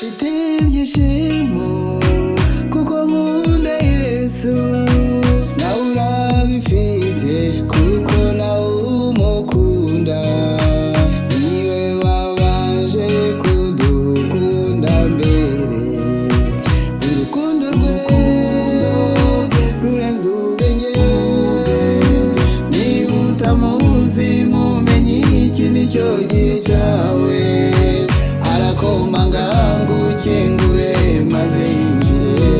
mfite ibyishimo kuko nkunda Yesu, nawe urabifite kuko nawe umukunda, niwe wabanje kudukunda mbere, urukundo rwe rurenze ubwenge, niba utamuzi mumenye iki nicyo gihe cyawe, arakomanga ngo ukingure maze yinjire,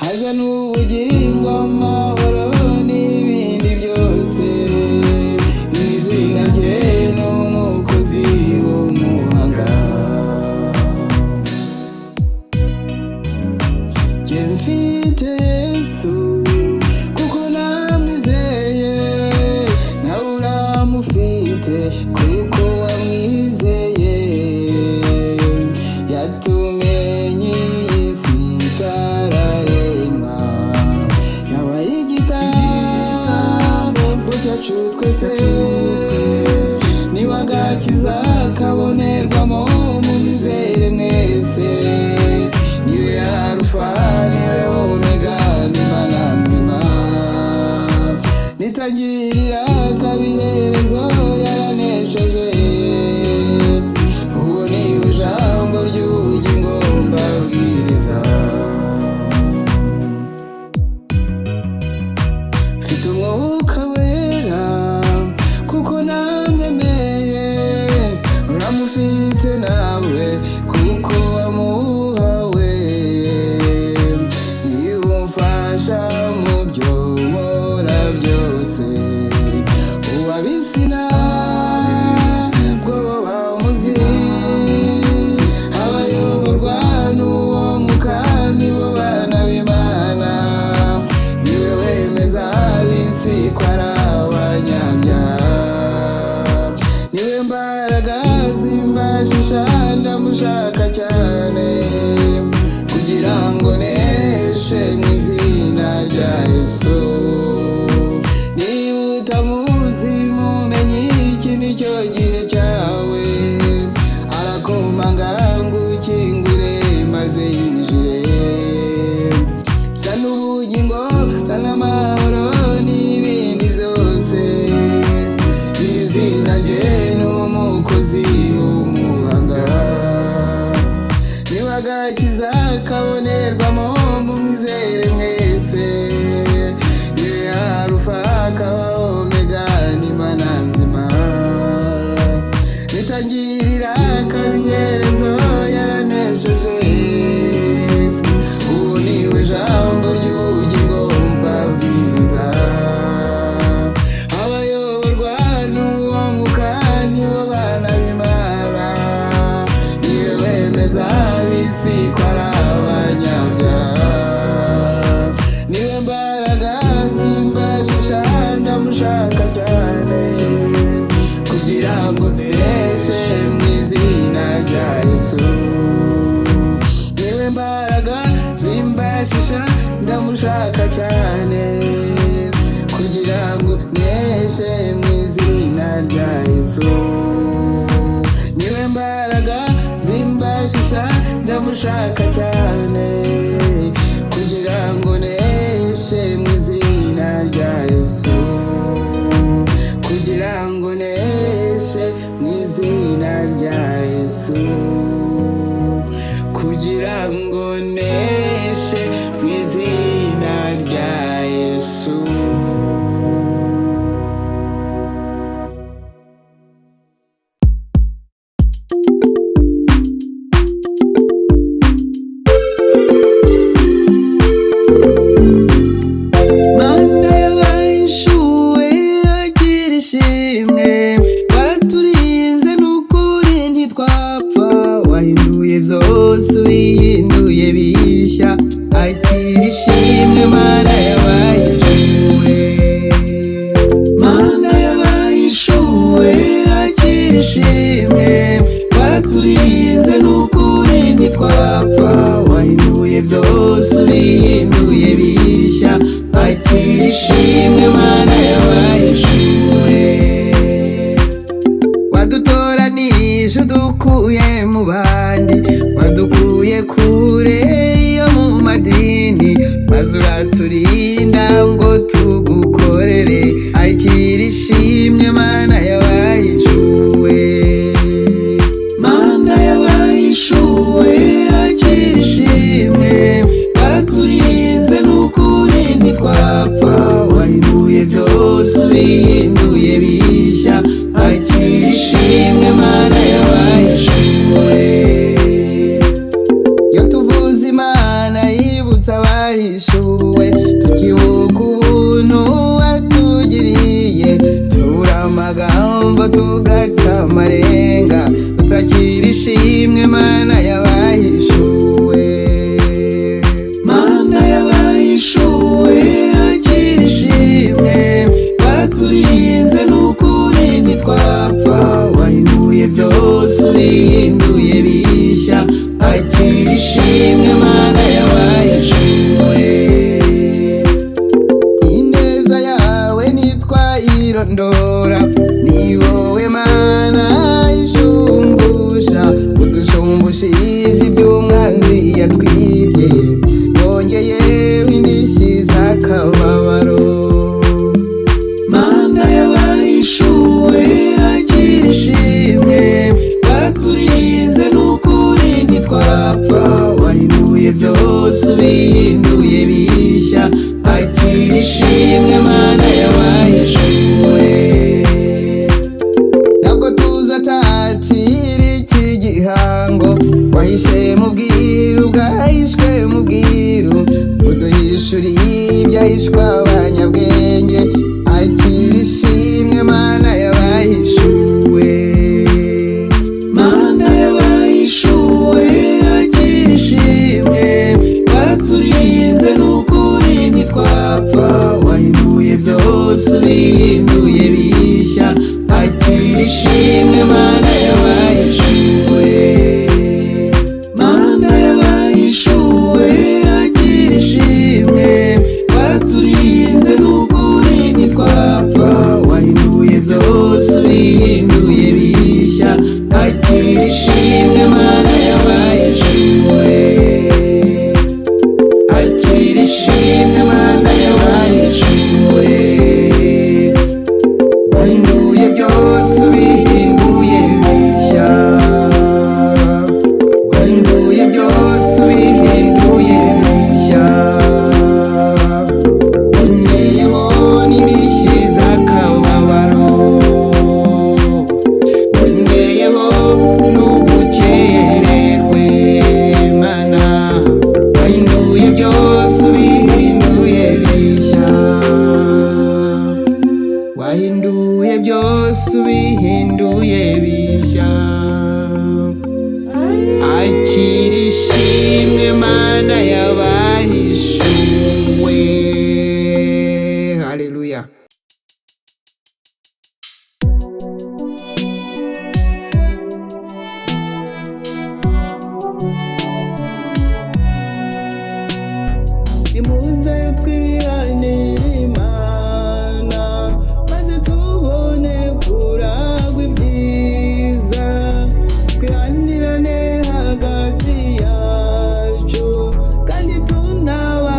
azana ubugingo amahoro n'ibindi byose, izina rye ni umukozi w'umuhanga. Jye mfite Yesu kuko namwizeye, nawe uramufite kuko wamwizeye, yatumenye isi itararemwa, yabaye igitambo cyacu twese, niwe agakiza kabonerwamo mumwizere mwese, niwe Alufa niwe Omega n'Imana nzima, nitangirira akabiherezo yaranesheje, ubu niwe jambo ry'ubugingo mbabwiriza. Mfite umwuka wera kuko namwemeye, uramufite nawe kuko wamuhawe, niwe umfasha mu byo nkora byose, uwabisina bwo bamuzi, abayoborwa n'uwo mwuka nibo bana b'Imana, niwe wemeza ab'isi ko ari abanyabyaha, niwe mbaraga zimbashisha ndamushaka cyane, kugira ngo neshe mu izina rya Yesu, niba utamuzi mumenye iki nicyo gihe cyawe, arakomanga ngo ukingure maze yinjire, zana ubugingo zana amahoro n'ibindi byose, izina rye ni umukozi w'umuhanga, niwe agakiza kabonerwamo mumwizere mwese, niwe Alufa akaba Omega n'Imana nzima, nitangirira akabiherezo yaranesheje, ubu niwe jambo ry'ubugingo mbabwiriza, abayoborwa n'uwo mwuka nibo bana b'Imana, niwe wemeza ab'isi ko ari abanyabyaha, niwe mbaraga zimbashisha ndamushaka cyane, kugira ngo neshe mu izina rya Yesu, niwe mbaraga zimbashisha ndamushaka cyane, kugira ngo neshe mu izina rya Yesu, niwe mbaraga zimbashisha ndamushaka cyane, kugira ngo neshe mu izina rya Yesu, kugira ngo neshe mu izina rya Yesu, kugira ngo neshe mu izina rya Yesu. Mana y'abahishuwe agira ishimwe, waraturinze n'ukuri ntitwapfa, wahinduye byose ubihinduye bishya, agira ishimwe Mana y'abahishuwe, Mana y'abahishuwe agira ishimwe, waraturinze n'ukuri ntitwapfa, wahinduye byose ubihinduye bishya, agira ishimwe Mana y'abahishuwe, wadutoranije udukuye mu bandi, maze uraturinda ngo tugukorere. Akira ishimwe Mana y'abahishuwe, Mana y'abahishuwe, akira ishimwe. Waraturinze n'ukuri ntitwapfa, wahinduye byose ubihinduye bishya. Akira ishimwe Mana y'abahishuwe. Iyo tuvuze Imana yibutsa abahishuwe, tukibuka ubuntu watugiriye, tubura amagambo tugaca amarenga. Tutakira ishimwe Mana y'abahishuwe, Mana y'abahishuwe, akira ishimwe. Waraturinze n'ukuri ntitwapfa, wahinduye byose ubihinduye bishya. Akira ishimwe Mana y'abahishuwe. Ineza yawe ntitwayirondora, ni wowe Mana ishumbusha, udushumbushisha iby'umwanzi yatwibye, wongeyeho indishyi z'akababaro. Mana y'abahishuwe, akira ishimwe. Waraturinze n'ukuri ntitwapfa, wahinduye byose ubihinduye bishya. Akira ishimwe Mana y'abahishuwe. Ntabwo tuzatatira iki gihango, wahishe mu bwiru bwahishwe mu bwiru, uduhishuriye ibyahishwe abanyabwenge. Akira ishimwe Mana y'abahishuwe, Mana y'abahishuwe, akira ishimwe. Waraturinze n'ukuri ntitwapfa, wahinduye byose ubihinduye bishya. Akira ishimwe Mana y'abahishuwe, Mana y'abahishuwe, akira ishimwe. Waraturinze n'ukuri ntitwapfa, wahinduye byose ubihinduye bishya. Akira ishimwe Mana y'abahishuwe, akira ishimwe Mana y'abahishuwe. Wahinduye byose ubihinduye bishya, wahinduye byose ubihinduye bishya. Wongeyeho n'indishyi z'akababaro, wongeyeho n'ubukererwe. Mana wahinduye byose ubihinduye bishya, wahinduye byose ubihinduye bishya. Akira ishimwe Mana y'abahishuwe. Haleluya. Nimuze twihanire Imana, maze tubone kuragwa ibyiza. Twihanirane hagati yacu, kandi tunaba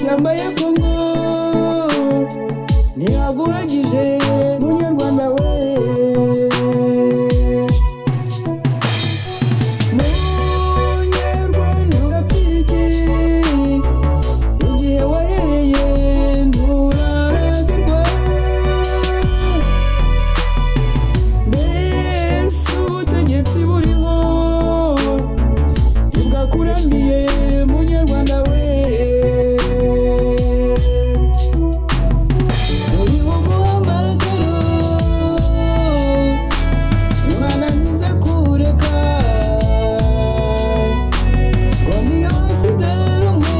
mashyamba ya Kongo ntiyaguhagije munyarwanda we. Munyarwanda urapfira iki igihe wahereye nturarambirwa? Mbese ubutegetsi buriho ntibwakuramiye munyarwanda we. Uriho umuhamagaro Imana ntizakureka ngo niyo hasigara umwe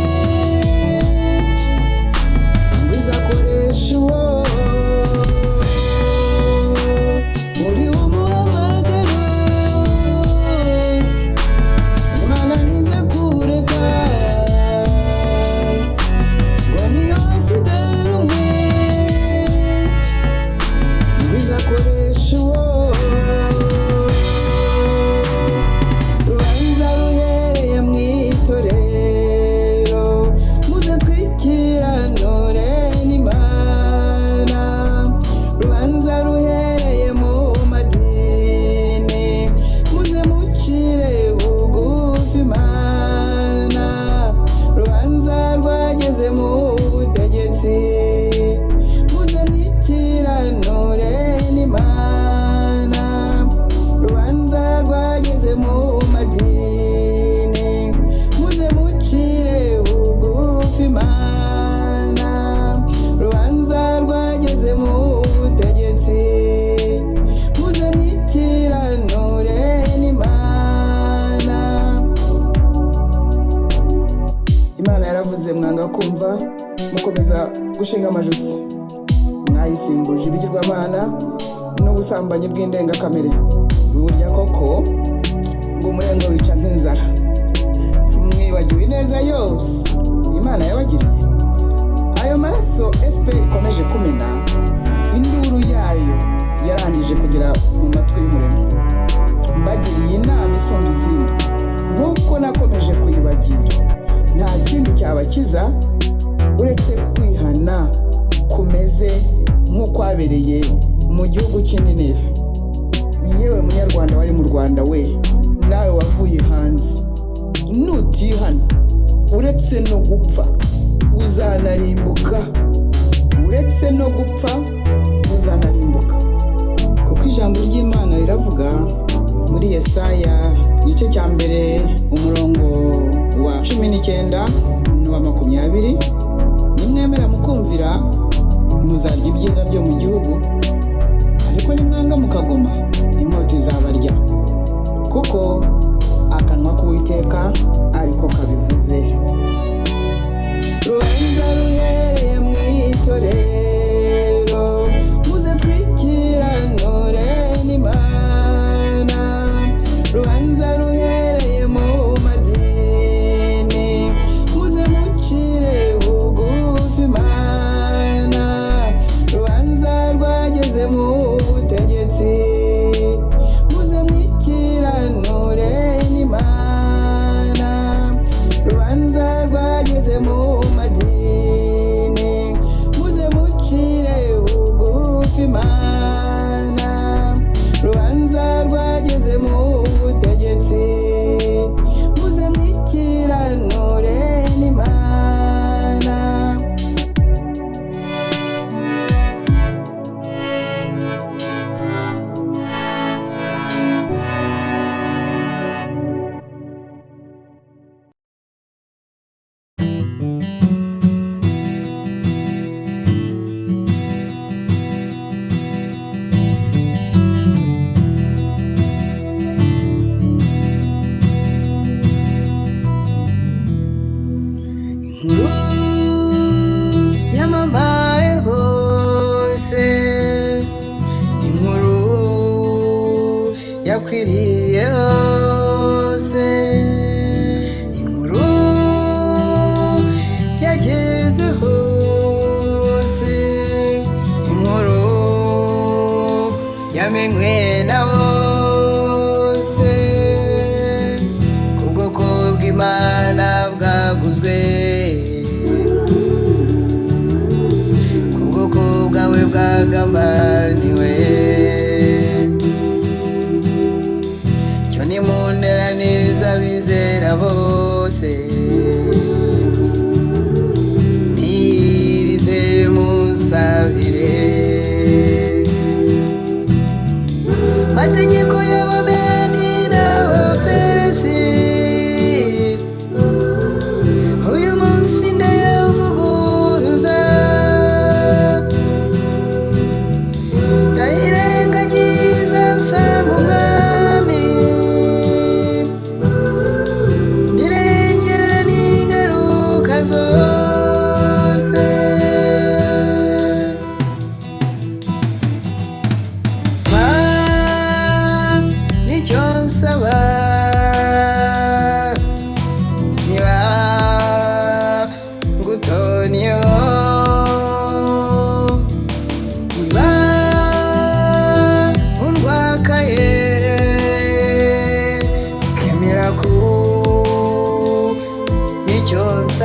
ngo izakoresha uwo. Uriho umuhamagaro Imana ntizakureka ngo niyo hasigara umwe ngo izakoresha uwo. Rubanza ruhereye mu itorero muze twikiranure n'Imana. Rubanza ruhereye mu madini muze mucire bugufi Imana. Rubanza rwageze mu butegetsi muze mwikiranure n'Imana. Rubanza rwageze mu madini muze mucire bugufi Imana. Rubanza rwageze mu butegetsi muze mwikiranure n'Imana. Imana yaravuze mwanga kumva mukomeza gushinga amajosi, mwayisimbuje ibigirwamana n'ubusambanyi bw'indengakamere. Burya koko ngo umurengwe wica nk'inzara, mwibagiwe ineza yose Imana yabagiriye. Ayo maraso FPR ikomeje kumena, induru yayo yarangije kugera mu matwi y'Umuremyi. Mbagiriye inama isumba izindi nk'uko nakomeje kuyibagira. Nta kindi cyabakiza uretse kwihana kumeze nk'ukwabereye mu gihugu cy'Ininefu. Yewe munyarwanda wari mu Rwanda we, nawe wavuye hanze, nutihana uretse no gupfa uzanarimbuka. Uretse no gupfa uzanarimbuka, kuko ijambo ry'Imana riravuga muri Yesaya igice cya mbere umurongo wa 19 n'uwa 20, nimwemera mukumvira muzarya ibyiza byo mu gihugu, ariko nimwanga mukagoma inkota izabarya, kuko akanwa k'Uwiteka ariko kabivuze. Rubanza ruhereye mu itorero muze twikiranure n'Imana. Rubanza ruhereye mu madini muze mucire bugufi Imana. Rubanza rwageze mu butegetsi muze mwikiranure n'Imana. Rubanza rwageze mu madini muze mucire bugufi Imana. Rubanza rwageze mu butegetsi muze mwikiranure n'Imana. Yamamaye hose, inkuru yakwiriye hose, inkuru yageze hose, inkuru yamenywe na bose, ku bwoko bw'Imana bwaguzwe.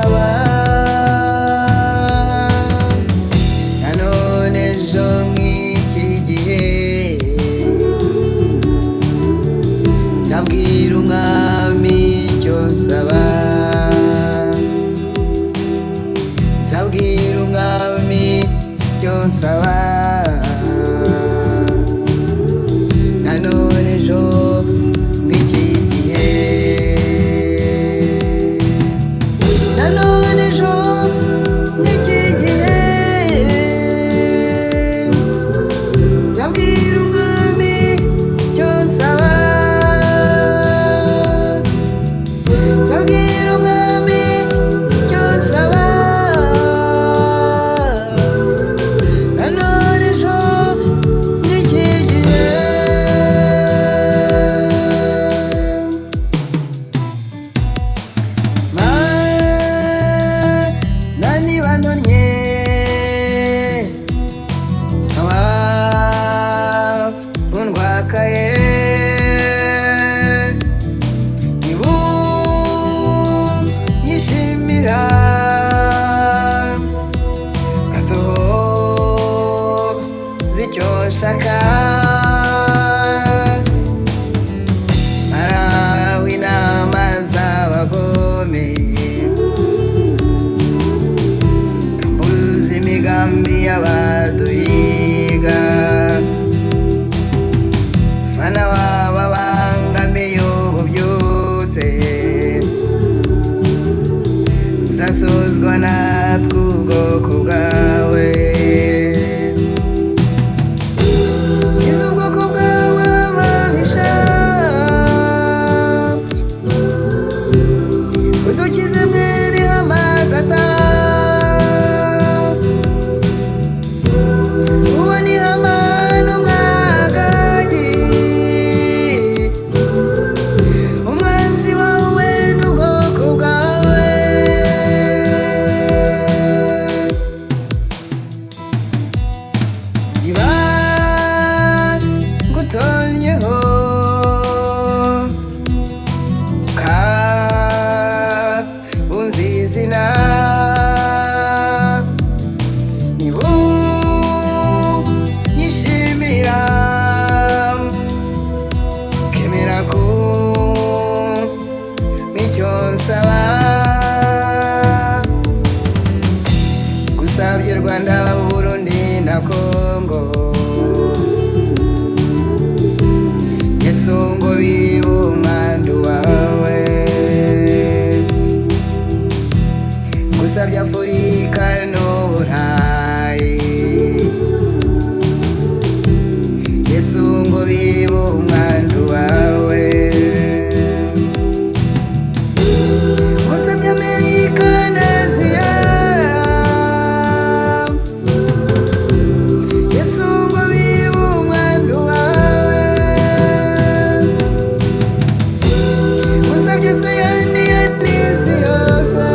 nsaba nanone ejo nk'iki gihe nzabwira umwami icyo nsaba, nzabwira umwami icyo nsaba nanone ejo nk'iki gihe, nanone ejo nk'iki gihe nzabwira umwami icyo nsaba, nzabwira umwami icyo nsaba nanone ejo nk'iki gihe. Mana niba ntonnye nkaba nkundwakaye, niba unyishimira ngasohoza icyo nshaka, maraho inama z'abagome, mburuza imigambi y'abaduhiga, fana wababangamiye ububyutse, uzasozwa natwe ubwoko bwawe, kiza ubwoko bwawe ababisha, udukize mwene Hamagata, uwo ni Hamani umwagagi, umwanzi wawe n'ubwoko bwawe, niba ngutonyeho ukabunza izina, niba unyishimira ukemera kumpa icyo nsaba, gusabye Rwanda, Burundi na Kongo, Yesu ngo bibe umwandu wawe, gusabye Afurika n'Uburayi, Yesu ngo bibe umwandu wawe, gusabye Amerika na Aziya, Yesu ngo bibe umwandu wawe, gusabye Sayani ya n'isi yose,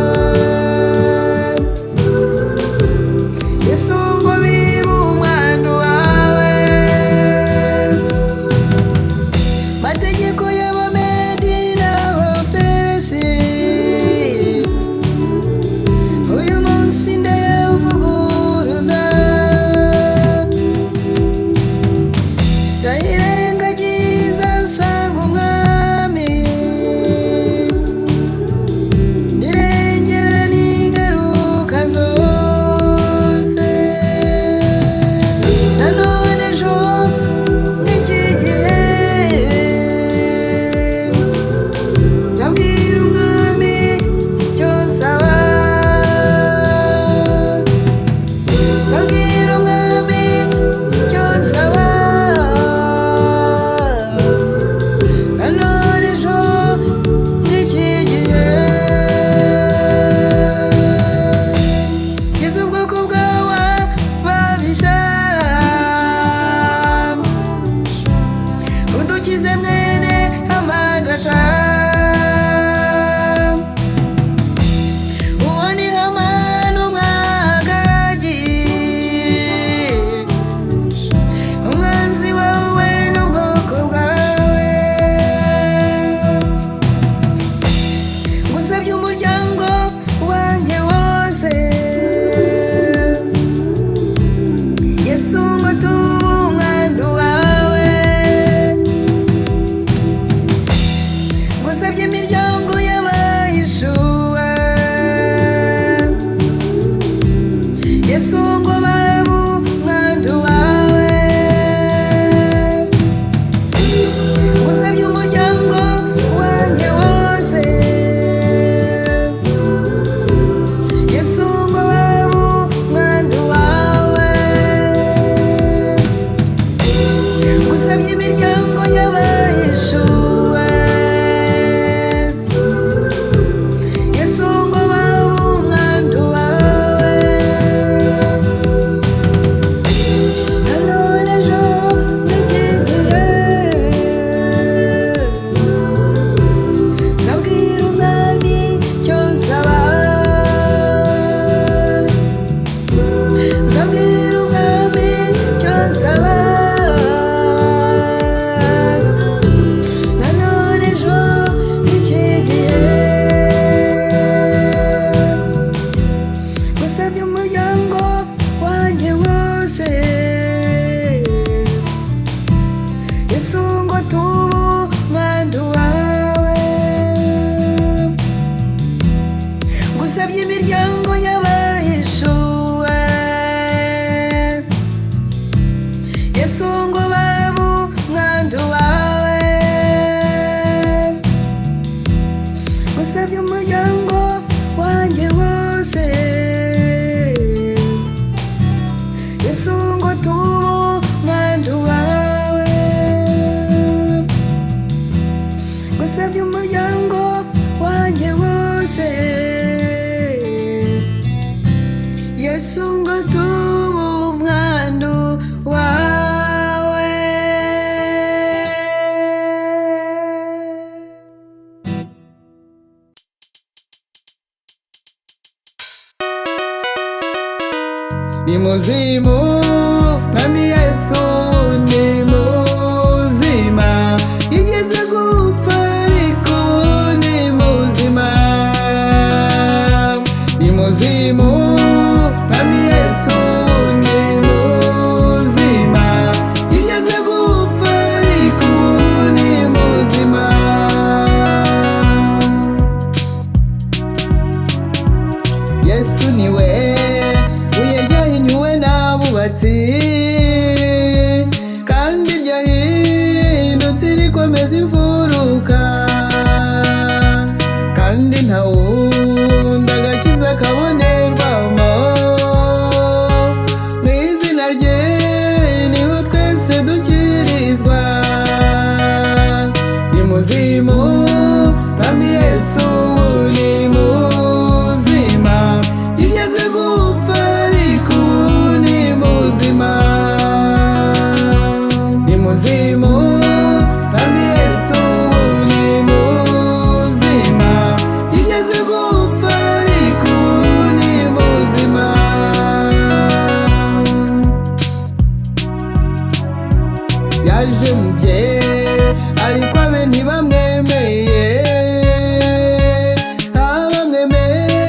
Yesu ngo tube umwandu wawe. Ni muzimu Mwami Yesu ni muzima, yigeze gupfa ariko ubu ni muzima. Ni muzimu Mwami Yesu ni muzima, yigeze gupfa ariko ubu ni muzima. Yesu niwe buye ryahinyuwe n'abubatsi, kandi ryahindutse rikomeza imfuruka, kandi nta wundi agakiza kabonerwamo. Mu izina rye niho twese dukirizwa. Ni muzimu Mwami Yesu ni muzima, yigeze gupfa ariko ubu ni muzima. Ni muzimu Mwami Yesu ni muzima, yigeze gupfa ariko ubu ni muzima. Yaje mu bye ariko abe ntibamwemeye, abamwemeye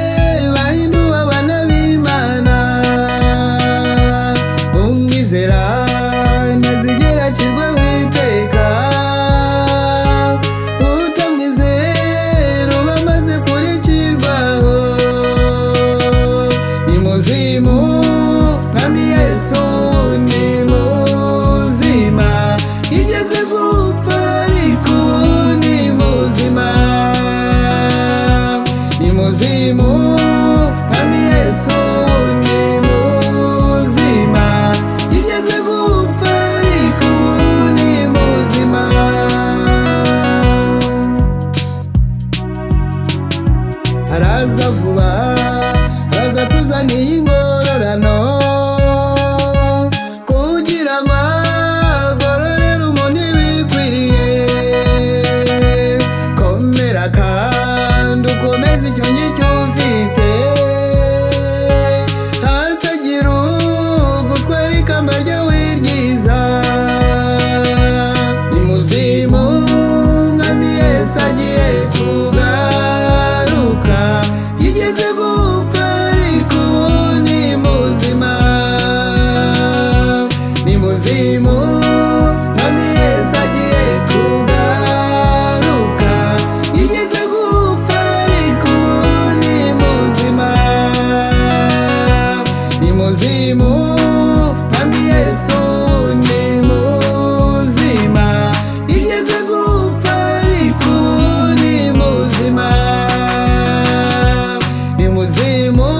bahinduwe abana b'Imana. Umwizera ntazigera acirwaho iteka, utamwizera uba amaze kuricirwaho. Ni muzimu Mwami Yesu ni muzima, yigeze gupfa ariko ubu ni muzima. Ni muzimu Mwami Yesu ni muzima, yigeze gupfa ariko ubu ni muzima. Araza vuba, araza tuzaniye ingororano, kugira ngo agororere umuntu ibikwiriye. Komera kandi ukomeze icyo ngicyo ufite, hatagira ugutwara ikamba ryawe ryiza. Ni muzimu Mwami Yesu agiye kugaruka, yigeze gupfa ariko ubu ni muzima. Ni muzimu Mwami Yesu agiye kugaruka, yigeze gupfa ariko ubu ni muzima. Ni muzimu Mwami Yesu ni muzima, yigeze gupfa ariko ubu ni muzima. Ni muzimu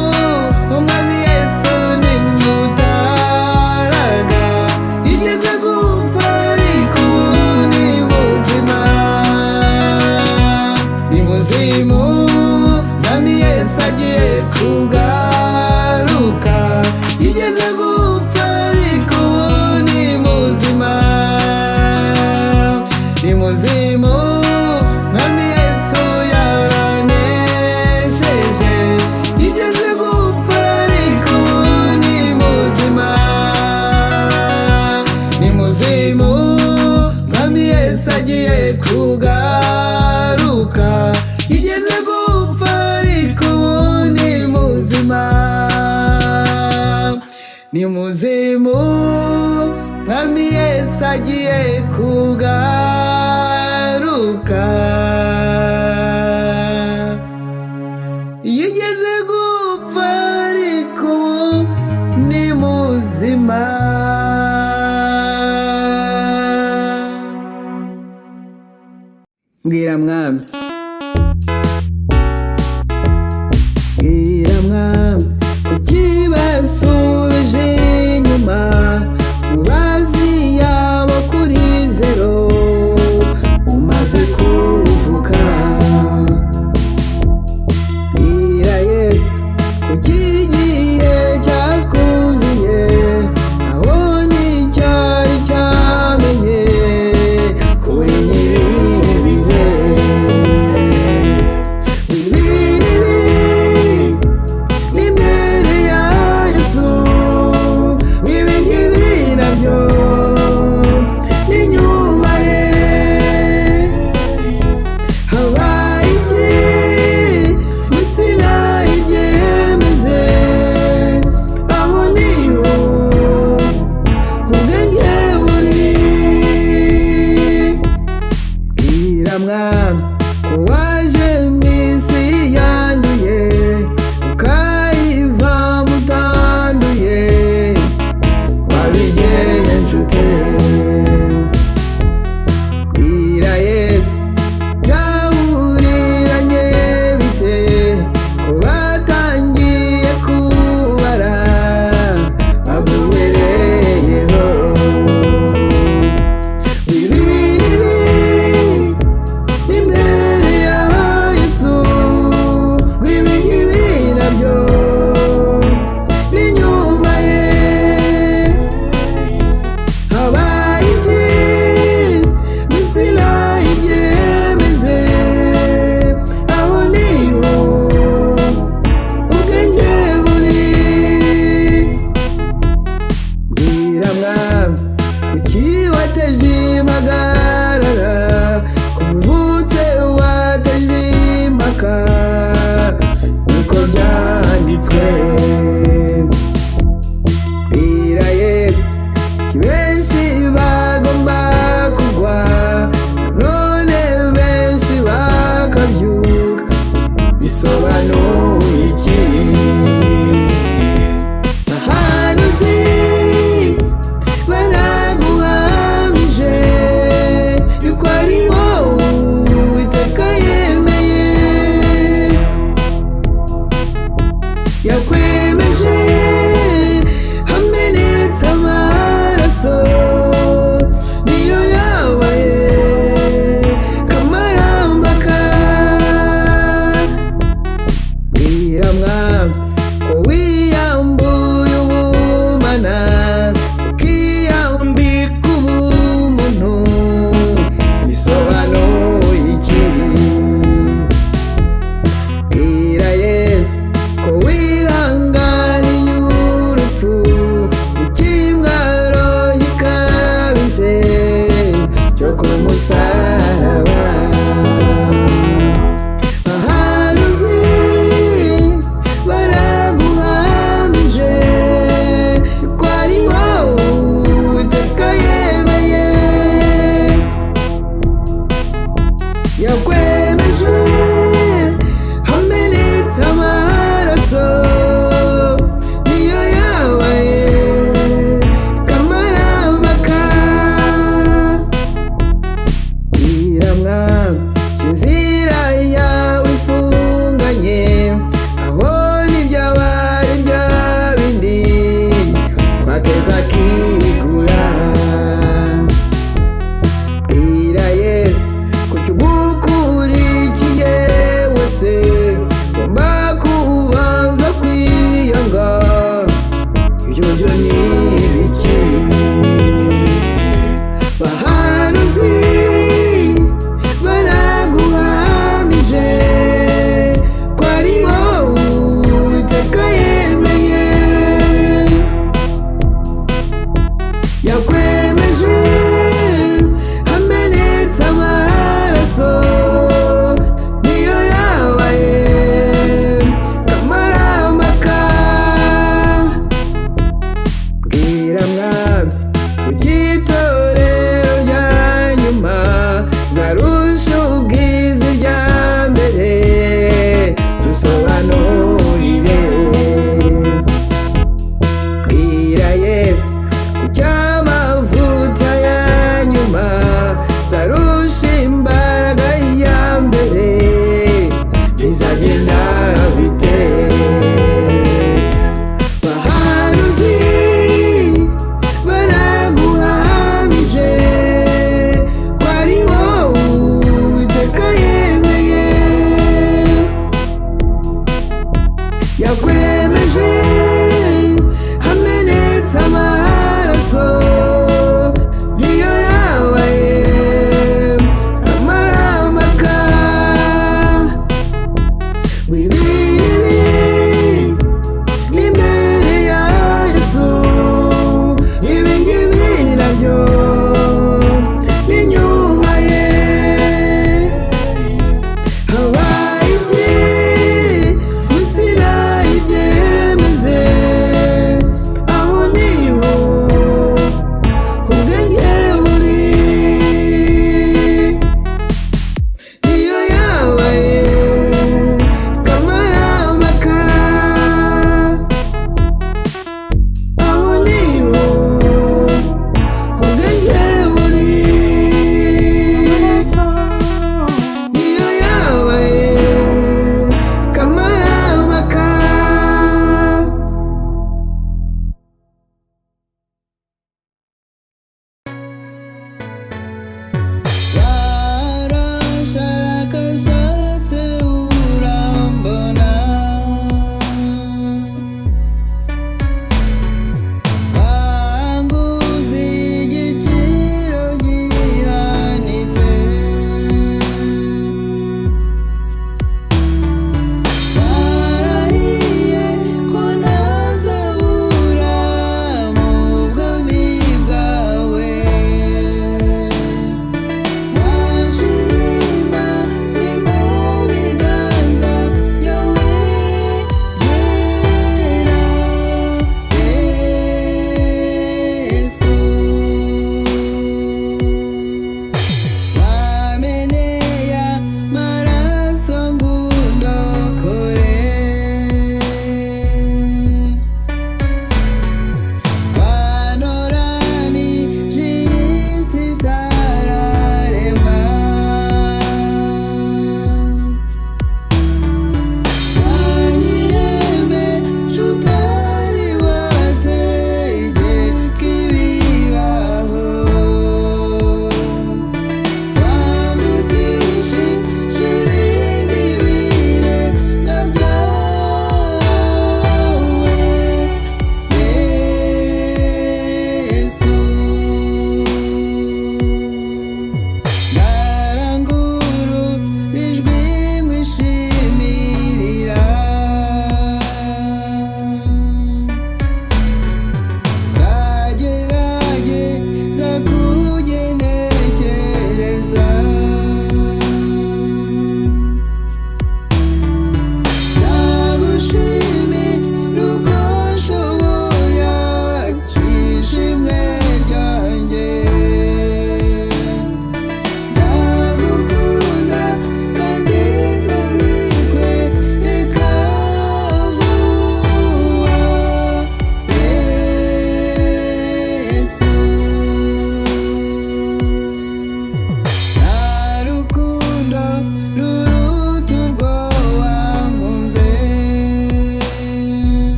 Umwami Yesu ni mutaraga, yigeze gupfa ariko ubu ni muzima. Ni muzimu Mwami Yesu agiye kugaruka, yigeze gupfa ariko ubu ni muzima. Ni muzimu Mwami Yesu yaranesheje, yigeze gupfa ariko ubu ni muzima. Ni muzimu Mwami Yesu agiye kugaruka, yigeze gupfa ariko ubu ni muzima. Ni muzimu Mwami Yesu agiye kugaruka, yigeze gupfa ariko ubu ni muzima. Mbwira Mwami, mbwira Mwami, kuki basubije inyuma mubazi yabo kuri zero, umaze kuvuka. Mbwira Yesu, kuki igihe cya yakwemeje hamenetse amaraso niyo yabaye kamarambaka. Bwira mwami ko wiyambuye ubumana ukiyambika ubumuntu bisobanuye iki? Bwira Yesu ko wihanganiye urupfu ikimwaro gikabije cyo ku musaraba. Abahanuzi baraguhamije ko ari wowe Uwiteka yemeye, yakwemeje hamenetse amaraso niyo yabaye kamarambaka. Bwira mwami inzira yawe ifunganye aho n'ibyabari bya bindi kwakeza kigura. Bwira Yesu kuki ugukurikiye wese ugomba kubanza kwiyanga. Ibyo byo ni ibiki? Bahanuzi baraguhamije ko ari wowe Uwiteka yemeye, yakwemeje hamenetse amaraso niyo yabaye kamarambaka. Bwira mwami kuki itorero rya nyuma zarusha ubwiza irya mbere dusobanurire. Bwira Yesu kuki amavuta ya nyuma zarusha imbaraga ya mbere bizagenda bite? Bahanuzi baraguhamije ko ari wowe Uwiteka yemeye, yakwemeje hamenetse amaraso niyo yabaye kamarambaka. Wibibi n'imbere ya Yesu ibingibi nabyo n'inyuma ye habaye iki? Isi nayibyemeze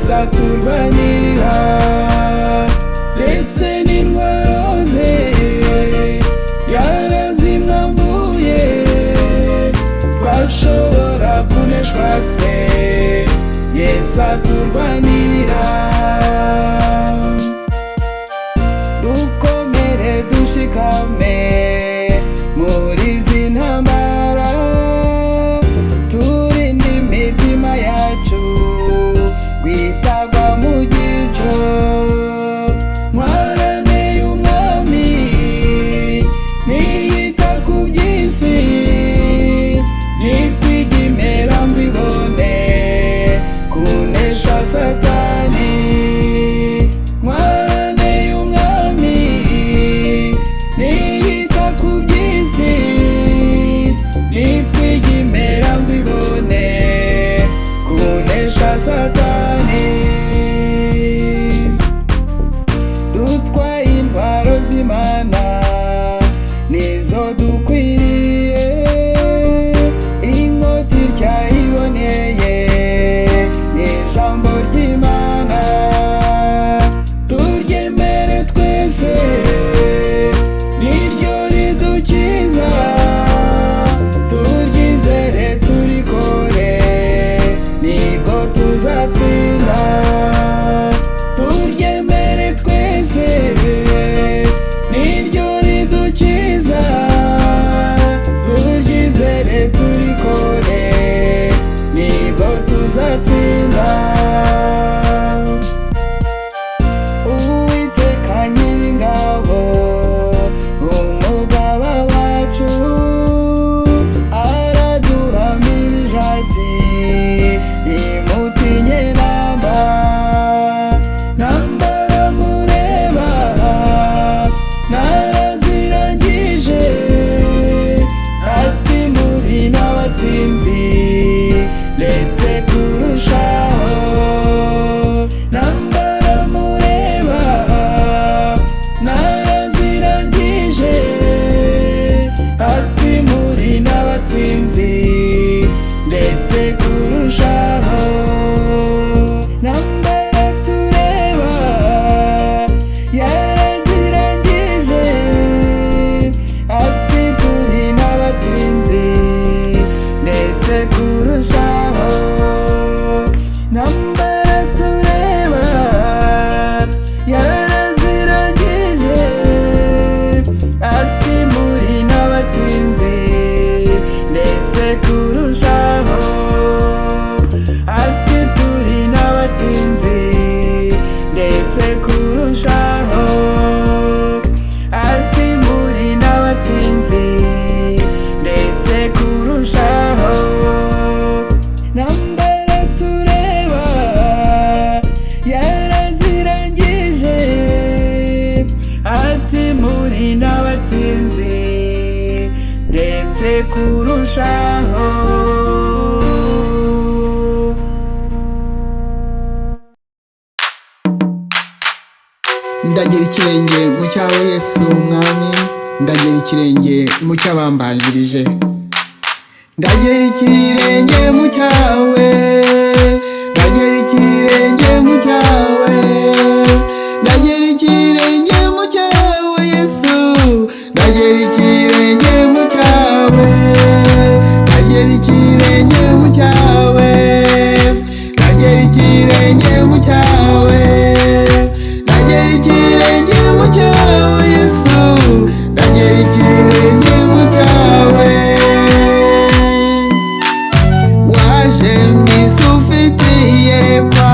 Yesu aturwanirira ndetse n'intwaro ze yarazimwambuye twashobora kuneshwa se Yesu aturwanirira dukomere dushikame muri izi ntambara turinde imitima yacu gwitagwa mu gico ntwarane y'umwami niyita ku by'isi nikwigimera mbibone kunesha satani ntwarane y'umwami niyita ku by'isi nikwigimera mbibone kunesha satani dutwaye intwaro z'Imana nizo dukwiriye inkota iryayiboneye n'ijambo ry'Imana turyemere twese niryo ridukiza turyizere turikore nibwo tuzatsinda turyemere twese niryo ridukiza turyizere turikore nibwo tuzatsinda Uwiteka Nyiringabo umugaba wacu araduhamirije ati nimutinye namba mureba narazirangije ati muri n'abatsinzi ndetse kurushaho mureba narazirangije ati muri n'abatsinzi ndetse kurushaho tureba yarazirangije ati turi n'abatsinzi ndetse kurushaho tureba yarazirangije ati muri n'abatsinzi ndetse kurushaho ati turi n'abatsinzi ndetse kurushaho ati muri n'abatsinzi ndetse kurushaho tureba yarazirangije ati muri n'abatsinzi ndetse kurushaho ndagira ikirenge mu cyawe Yesu umwami ndagira ikirenge mu cy'abambanjirije ndagira ikirenge mu cyawe ndagira ikirenge mu cyawe ndagira ikirenge mu cyawe Yesu ndagira ikirenge mu cyawe ndagira ikirenge mu cyawe ndagira ikirenge mu cyawe ndagira ikirenge mu cyawe Yesu ndagira ikirenge mu cyawe waje mwisi ufite iyerekwa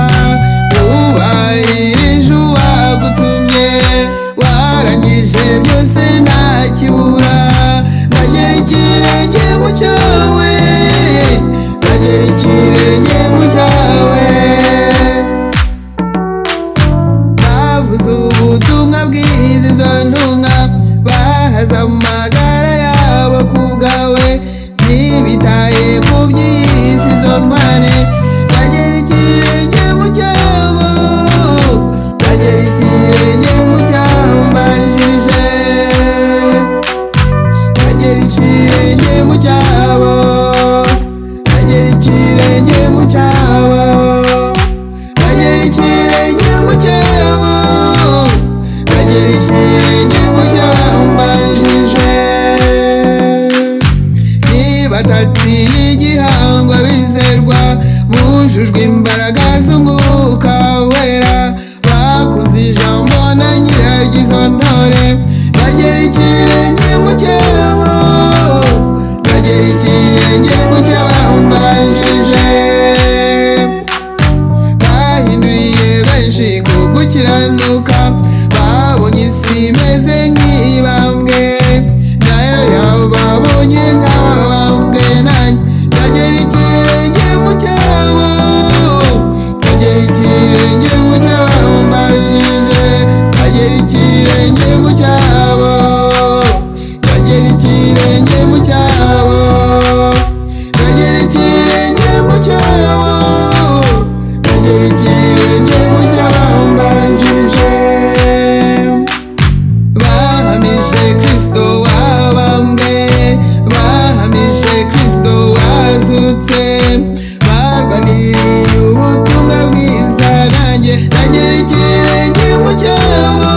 ndagera ikirenge mu cyabo, ndagera ikirenge mu cyabambanjije. Nibatatiye igihango bizerwa, bujujwe imbaraga z'umwuka wera, bakuze ijambo na nyiraryo izo ntore. Ndagera ikirenge mu cyabo, ndagera ikirenge mu cyabambanjije. Bahinduriye benshi ku gukiranuka, babonye isi imeze nk'ibambwe, nayo yababonye nk'abambwe nanjye. Ndagera ikirenge mu cyabo, ndagera ikirenge mu cyabambanjije. Ndagera ikirenge mu cyabo, ndagera ikirenge mu cyabo, ndagera ikirenge mu cyabo, ndagera ikirenge mu cyabambanjije. Bahamije Kristo wabambwe, bahamije Kristo wazutse, barwaniriye ubutumwa bwiza, nanjye ndagera ikirenge mu cyabo,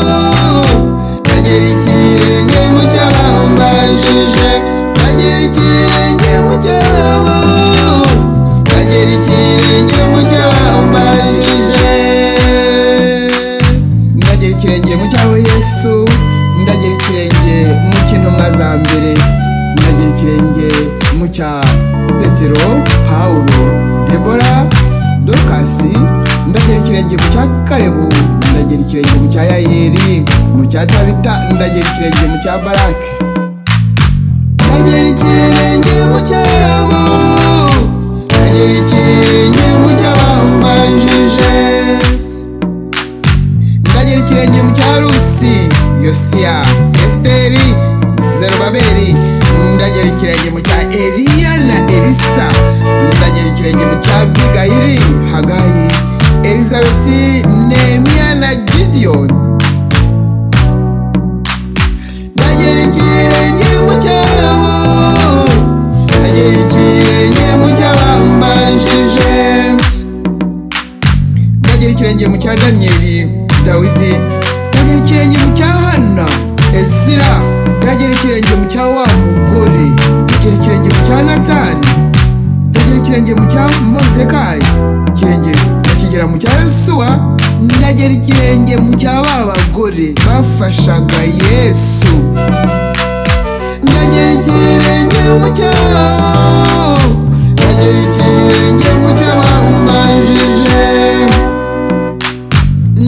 ndagera ikirenge mu cyabambanjije. Ndagera ikirenge mu cyabo, ndagera ikirenge mu cyabambanjije. Ndagera ikirenge mu cyabo Yesu, ndagera ikirenge mu cy'intumwa za mbere, ndagera ikirenge mu cya Petero, Pawulo, Debora, Dorukasi, ndagera ikirenge mu cya Kalebu, ndagera ikirenge mu cya Yayeli, mu cya Tabita, ndagera ikirenge mu cya Baraki. Ndagera ikirenge mu cyabo, ndagera ikirenge mu cyabambanjije. Ndagera ikirenge mu cya Rusi, Yosiya, Esiteri, Zerubabeli, ndagera ikirenge mu cya Eliya na Elisa, ndagera ikirenge mu cya Abigayili, Hagayi, Elizabeti, Nehemiya na Gideyoni. Ndagera ikirenge mu cyabo, ndagera ikirenge mu cyabambanjije. Ndagera ikirenge mu cya Daniyeli, Dawidi, ndagera ikirenge mu cya Hana, Ezira, ndagera ikirenge mu cya wa mugore, ndagera ikirenge mu cya Natani, ndagera ikirenge mu cya Moridekayi, ikirenge ndakigera mu cya Yosuwa, ndagera ikirenge mu cya ba bagore bafashaga Yesu. Ndagera ikirenge mu cyabo, ndagera ikirenge mu cyabambanjije.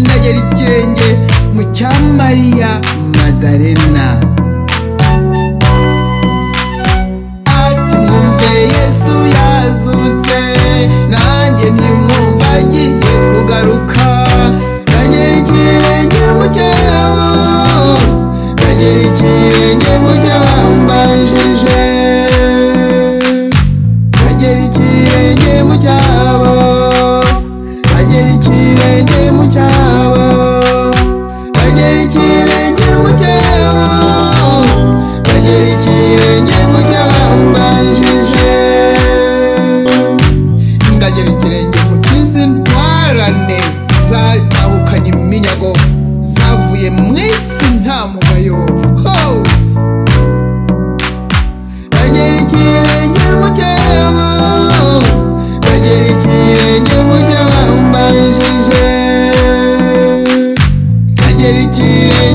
Ndagera ikirenge mu cya Mariya Madarena. Ati mwumve Yesu yazutse, nanjye ntimwumva agiye kugaruka. Ndagera ikirenge mu cyabo, ndagera ikirenge mu cyabambanjije. Ndagera ikirenge mu cyabo, ndagera ikirenge mu cyabo, ndagera ikirenge mu cyabo, ndagera ikirenge mu cyabambanjije. Ndagera ikirenge mu cy'izi ntwarane zahukanye iminyago, zavuye mu isi nta mugayo. Ndagera ikirenge mu cyabo, ndagera ikirenge mu cyabambanjije. Ndagera ikirenge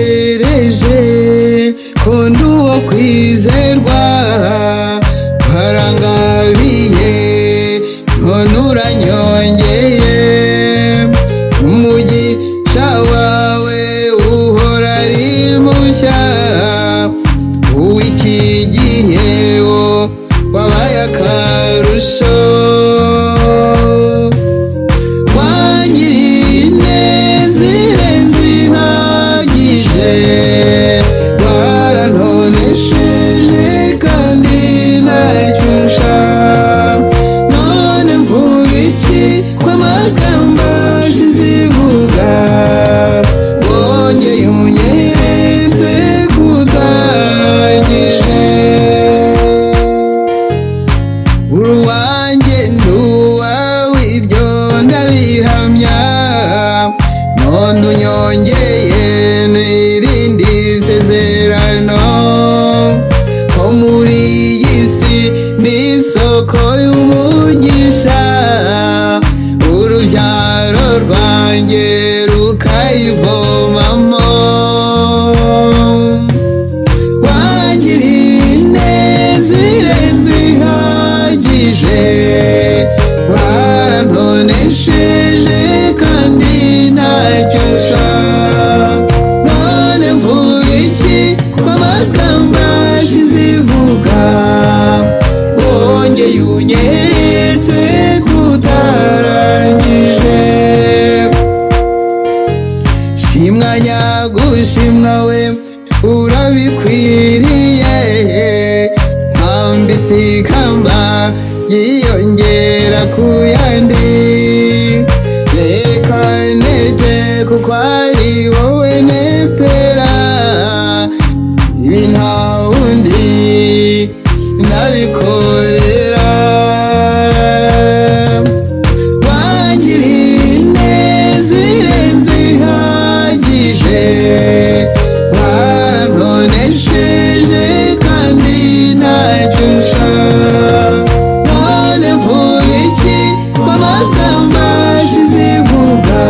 wanyereje ko ndi uwo kwizerwa, warangabiye none uranyongeye, umugisha wawe uhora ari mushya, uw'iki gihe wo wabaye akarusho. Wangiriye ineza irenze ihagije, warantonesheje kandi ntacyo unsha, none mvuga iki ko amagambo ashize ivuga, wongeye unyeretse kutarangije. Uruwanjye nduwawe ibyo ndabihamya, none unyongeye n'irindi sezerano, ko muri iyi si ni isoko y'umugisha, urubyaro rwanjye rukayivomamo. Wangiriye ineza irenze ihagije, warantonesheje kandi ntacyo nsha, none mvuga iki ko amagambo ashize ivuga, wongeye unyeretse kutarangije. Shimwa nyagushimwa we urabikwiriye, mpambitse ikamba yiyongera ku yandi, reka nete kuko ari wowe netera, ibi nta wundi nabikorera. Wangiriye ineza irenze ihagije, warantonesheje kandi ntacyo nsha, none mvuga iki ko amagambo ashize ivuga,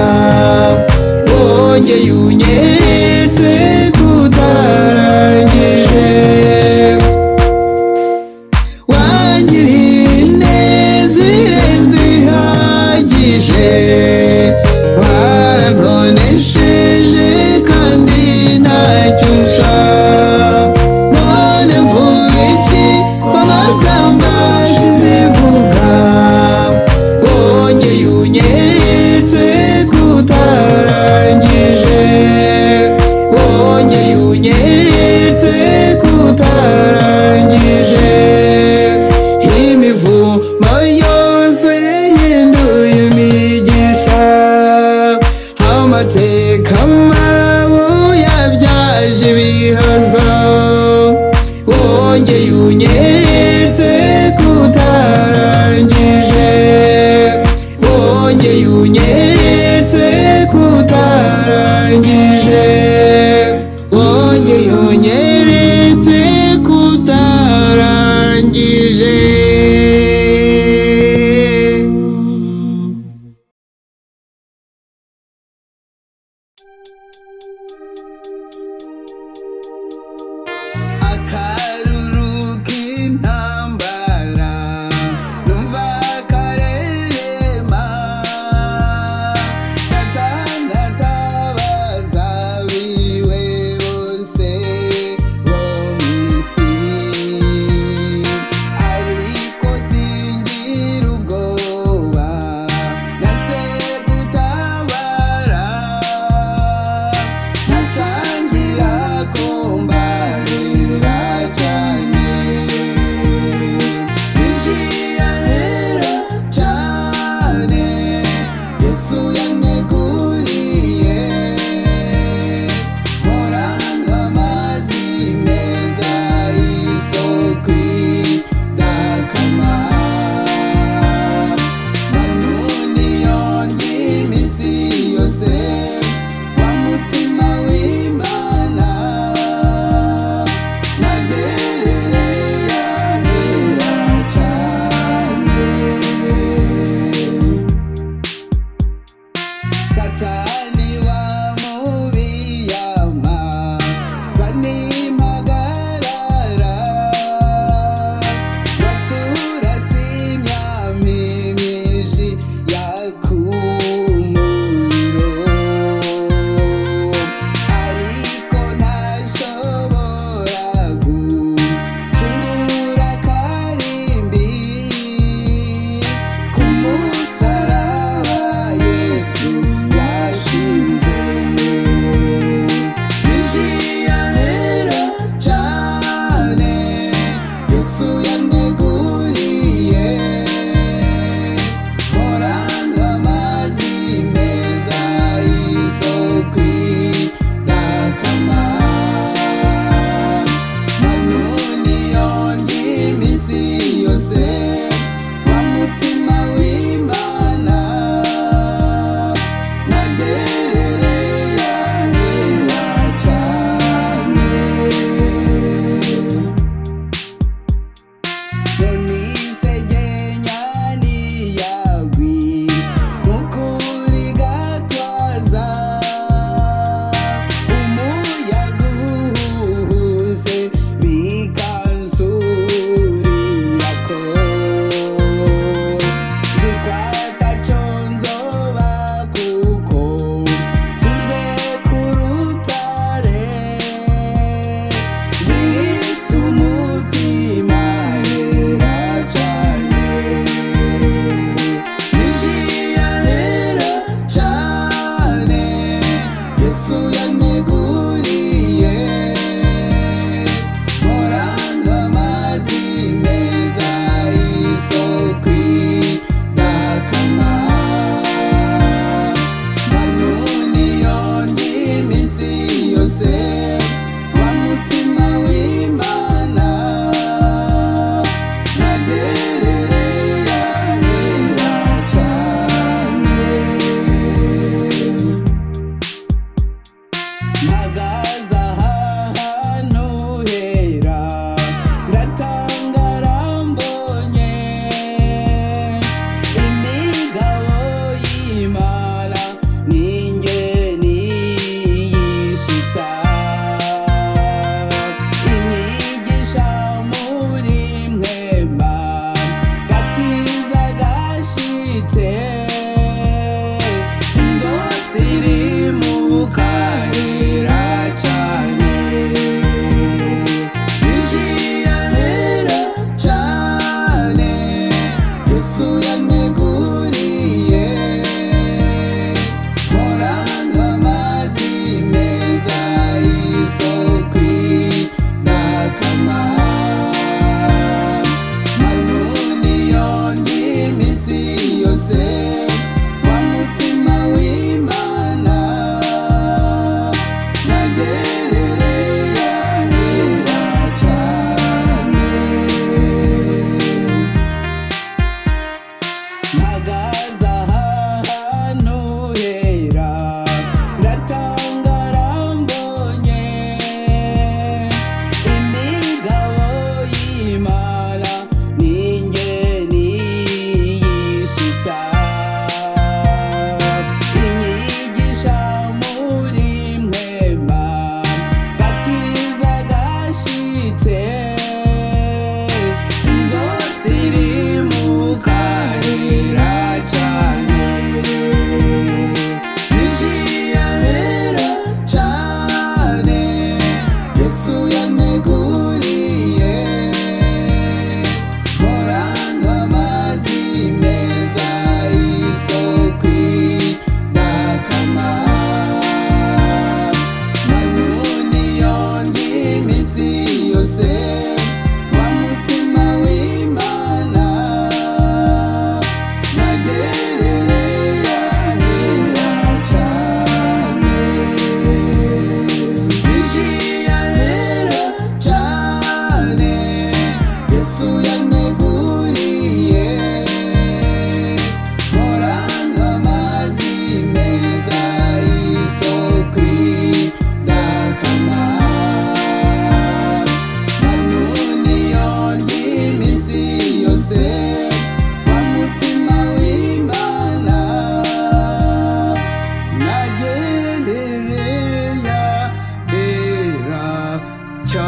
cyane.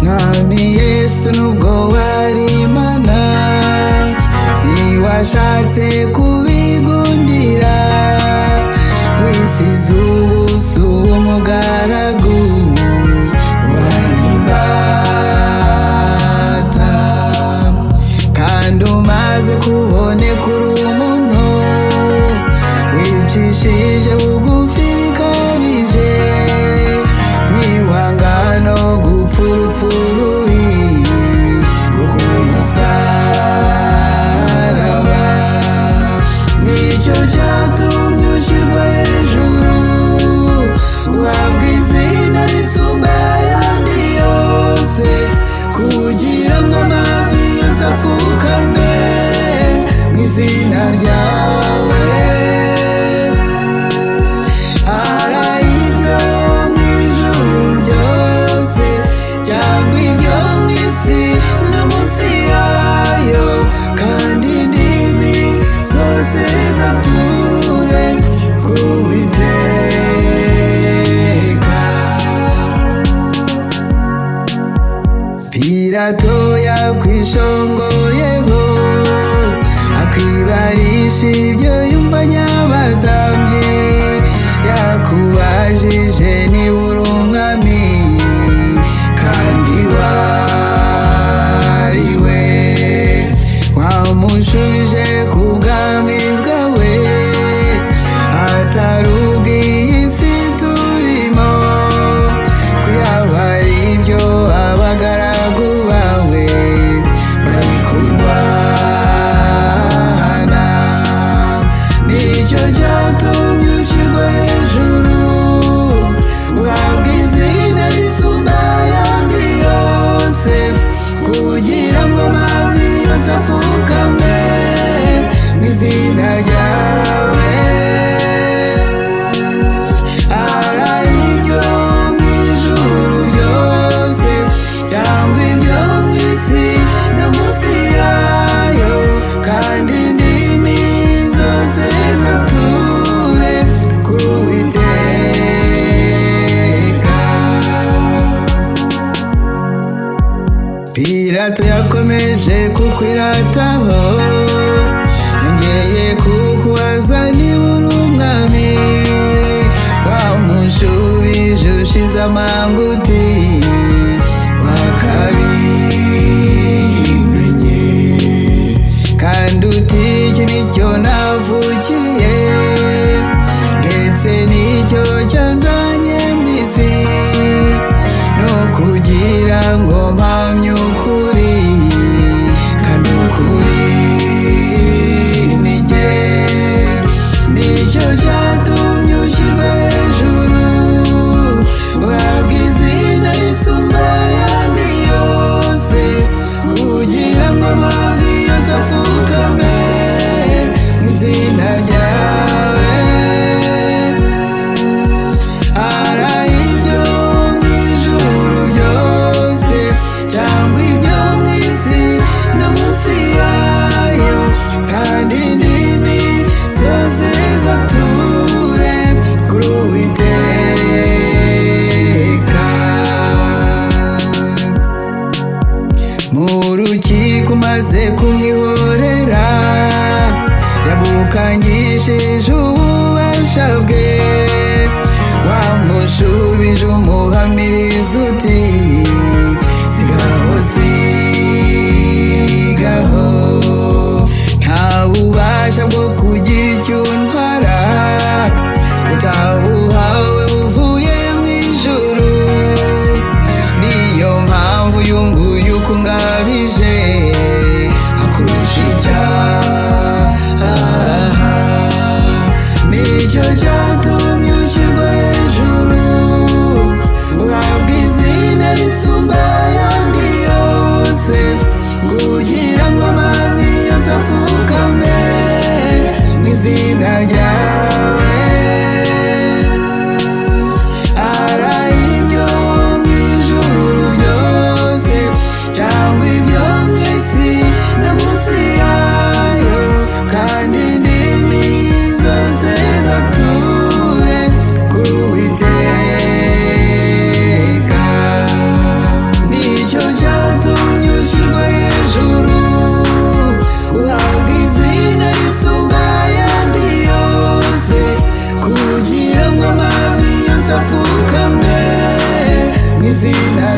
Mwami Yesu nubwo wari Imana ntiwashatse kubigundira, wisize ubusa umugaragu uranyumbata, kandi umaze kuboneka uri umuntu wicishije bugufi bikabije, ntiwanga no gupfa urupfu rubi rwo ku musaraba. Nicyo cyatumye ushyirwa hejuru, uhabwa izina risumba ayandi yose, kugira ngo amavi yose apfukame mu izina ryawe. Ari ibyo mu ijuru byose cyangwa ibyo mu isi no munsi yayo, kandi indimi zose zature ku Uwiteka. Pilato yakwishongoyeho akwibarisha ibyo yumvanye abatambyi, yakubajije niba uri umwami kandi wari we, wamushubije ku bwami bwawe atari ubw'iyi si turimo, ko yaba ari ibyo abagaragu bawe barabikurwana. Nicyo cyatumye ushyirwa hejuru, uhabwa izina risumba ayandi yose, kugira ngo amavi yose apfukame mu izina ryawe. Ari ibyo mu ijuru byose cyangwa ibyo mu isi no munsi yayo, kandi indimi zose zature ku Uwiteka. Pilato yakomeje kukwirataho, yongeye kukubaza niba uri umwami, wamushubije ushize amanga uti wakabimenye, kandi uti iki nicyo navukiye ndetse nicyo cyanzanye mu isi, no kugira ngo mpamye ukuri, kandi ukuri ni jye. Nicyo cyatumye ushyirwa hejuru, uhabwa izina risumba ayandi yose, kugira ngo amavi yose apfukame mu izina ryawe. Ari ibyo mu ijuru byose cyangwa ibyo mu isi no munsi yayo, kandi indimi zose zature kuri Uwiteka. Mu rukiko umaze kumwihorera, yagukangishije ububasha bwe, wamushubije umuhamiriza uti sigaho sigaho, nta bubasha bwo kugira icyo untwara utabuhawe buvuye mu ijuru. Niyo mpamvu uyu nguyu ukungabije akurusha icyaha. Nicyo cyatumye ushyirwa hejuru, uhabwa izina risumba ayandi yose, kugira ngo amavi yose apfukame mu izina ryawe. Ari ibyo mu ijuru byose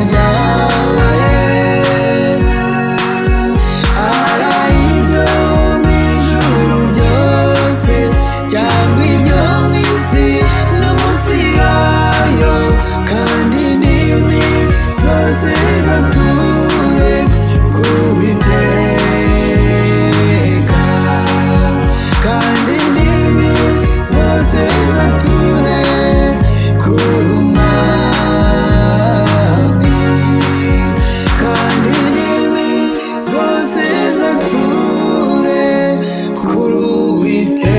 ryawe, ari ibyo mu ijuru byose cyangwa ibyo mu isi no munsi yayo, kandi indimi zose zature ku Uwiteka, kandi indimi zose zature kuri Umwami, kandi indimi zose zature kuri Uwiteka.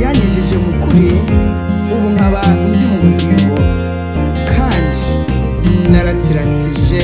yanyejeje mu kuri, ubu nkaba ndi mu bugingo kandi naratsiratsije.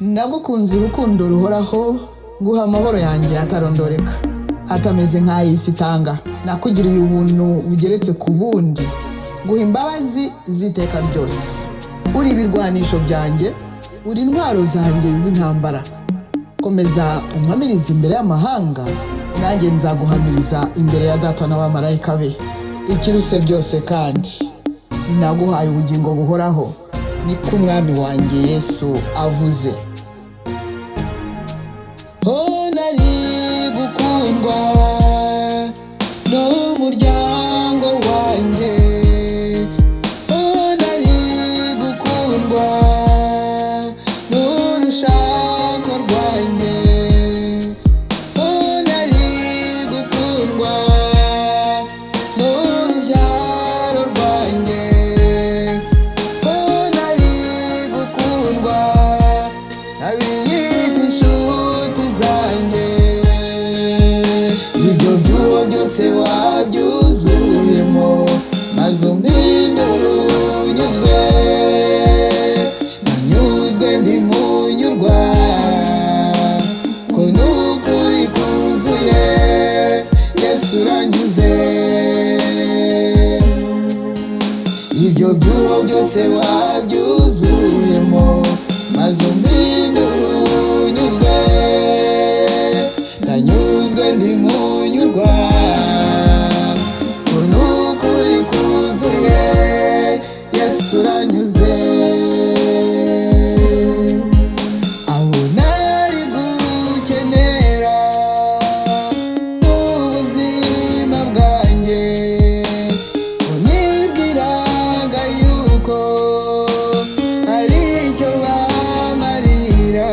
Nagukunze urukundo ruhoraho, nguha amahoro yanjye atarondoreka, atameze nk'ay'isi itanga. Nakugiriye ubuntu bugeretse ku bundi, nguha imbabazi z'iteka ryose. Uri ibirwanisho byanjye, uri intwaro zanjye z'intambara. Komeza umpamirize imbere y'amahanga, nanjye nzaguhamiriza imbere ya Data n'abamarayika be. Ikiruse byose kandi naguhaye ubugingo buhoraho, niko umwami wanjye Yesu avuze. Nari gukundwa n'umuryango wanjye, nari gukundwa n'urushako rwanjye, nari gukundwa n'urubyaro rwanjye, nari gukundwa abiyita inshuti zanjye. Ibyo byuwo byose wabyuzuyemo, maze umpindura unyuzwe. Nanyuzwe ndi munyurwa, ko n'ukuri kuzuye Yesu uranyuze. Ibyo byuwo byose wabyuzuyemo, maze umpindura unyuzwe. Nanyuzwe ndi munyurwa, ko n'ukuri kuzuye Yesu uranyuze. Aho nari gukenera ubuzima bwanjye, ko nibwiraga yuko hari icyo wamarira,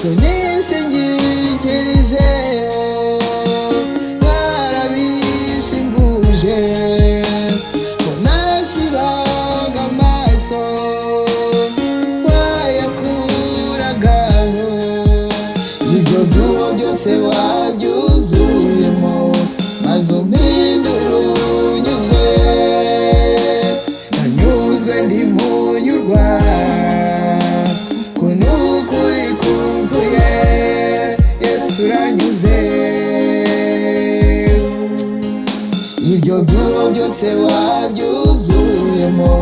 so nishingikirijeho warabishinguje, ko nashiraga amaso wayakuragaho. Ibyo byuwo byose wabyuzuyemo, maze umpindura unyuzwe. Nanyuzwe ndi munyurwa, ko n'ukuri kuzuye Yesu uranyuze. Ibyo byuwo byose wabyuzuyemo,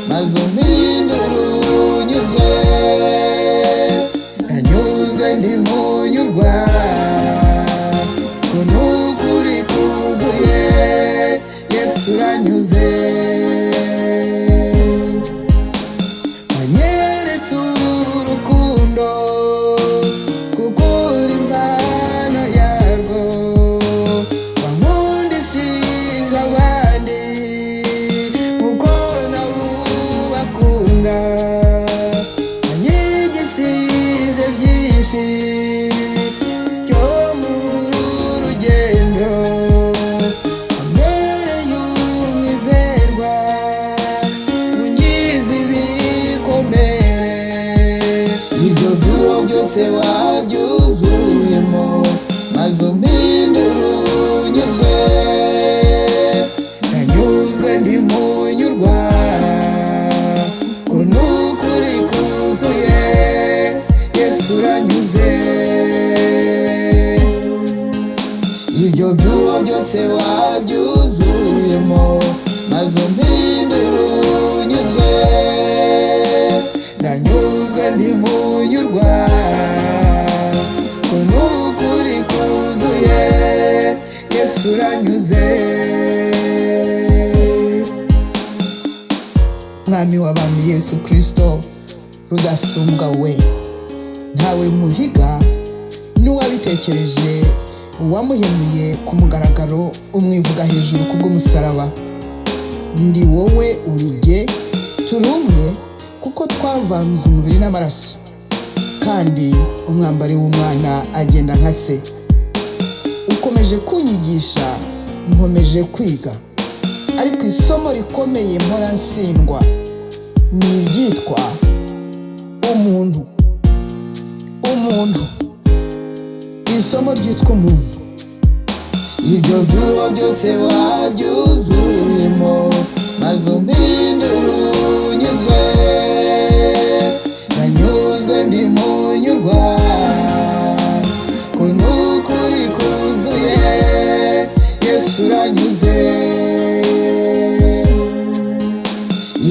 maze umpindura unyuzwe. Nanyuzwe ndi munyurwa, ko n'ukuri kuzuye Yesu uranyuze. Wanyeretse urukundo, kuko uri imvano yarwo. Wankundishije abandi, kuko nawe ubakunda. Wanyigishije byinshi byo muri uru rugendo, wambereye umwizerwa, unkiza ibikomere. Ibyo byuwo byose wabyuzuyemo, maze umpindura unyuzwe. Nanyuzwe ndi munyurwa, ko n'ukuri kuzuye Yesu uranyuze. Yesu Kristo rudasumbwa we. Ntawe muhiga n'uwabitekereje, uwamuhemuye ku mugaragaro umwivuga hejuru kubw'umusaraba. Ndi wowe urige, turi umwe kuko twavanze umubiri n'amaraso, kandi umwambari w'umwana agenda nka se. Ukomeje kunyigisha, nkomeje kwiga, ariko isomo rikomeye mpora nsindwa ni iryitwa umuntu. Isomo ryitwa umuntu. Ibyo byuho byose wabyuzuyemo, maze umpindura unyuzwe. Nanyuzwe ndi munyurwa, ko n'ukuri kuzuye. Yesu uranyuze.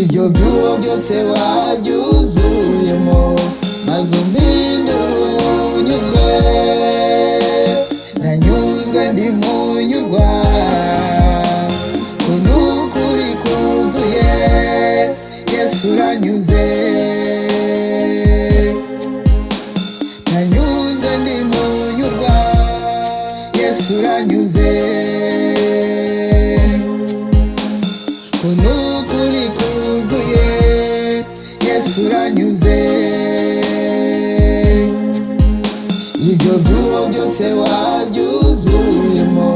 Ibyo byuho byose wabyuzuyemo, maze umpindura unyuzwe. Nanyuzwe ndi munyurwa, ko n'ukuri kuzuye. Yesu uranyuze. Nanyuzwe ndi munyurwa, Yesu uranyuze. Ko n'ukuri kuzuye. Yesu uranyuze. Ibyo byuho byose wabyuzuyemo,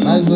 maze